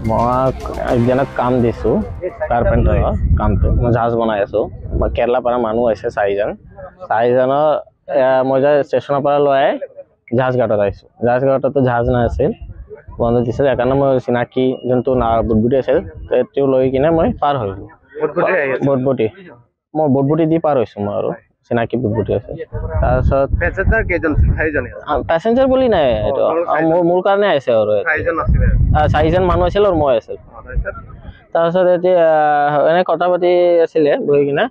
মই একজনক কাম দিছোঁ কাৰ্পেণ্টাৰৰ কামটো মই জাহাজ বনাই আছোঁ কেৰেলাৰ পৰা মানুহ আহিছে চাৰিজনৰ মই যে ষ্টেচনৰ পৰা লৈ জাহাজ ঘাটত আহিছোঁ জাহাজ ঘাটতো জাহাজ নাছিল বন্ধ দিছিল সেইকাৰণে মই চিনাকি যোনটো বুটবুটি আছিল তেওঁ লৈ কিনে মই পাৰ হৈছোঁ বুটবুটি মই বুটবুটি দি পাৰ হৈছোঁ মই আৰু চিনাকি বুটবুটি আছে তাৰপিছত পেচেঞ্জাৰ বুলি নাই এইটো মোৰ কাৰণে আহিছে আৰু চাৰিজন মানুহ আছিল আৰু মই আছিল তাৰপিছত এতিয়া এনে কথা পাতি আছিলে বহি কিনে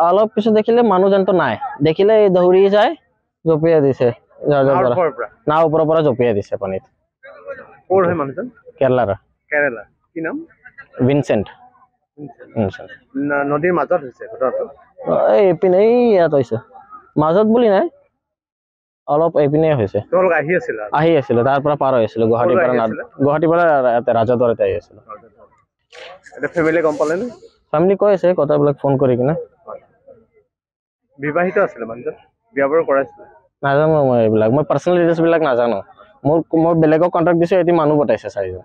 অলপ পিছত দেখিলে মানুহজনটো নাই দেখিলে দৌৰি যায় জঁপিয়াই দিছে নাও ওপৰৰ পৰা জঁপিয়াই দিছে পানীত কেৰেলাৰ কি নাম ভিনচেণ্ট নদীৰ মাজত হৈছে এইপিনে ইয়াত হৈছে মাজত বুলি নাই অলপ এইপিনে হৈছে আহি আছিলো তাৰ পৰা পাৰ হৈ আছিলো গুৱাহাটীৰ পৰা ৰাজদ্বাৰতে আহি আছিলো ফেমিলি কৈ আছে কথাবিলাক ফোন কৰি কিনে বিবাহিত আছিলে মানুহজন বিয়া বাৰু কৰাইছিলে নাজানো মই এইবিলাক মই পাৰ্চনেল ডিটেইলছ বিলাক নাজানো মোৰ বেলেগক কণ্টেক্ট দিছো এটি মানুহ পঠাইছে চাৰিজন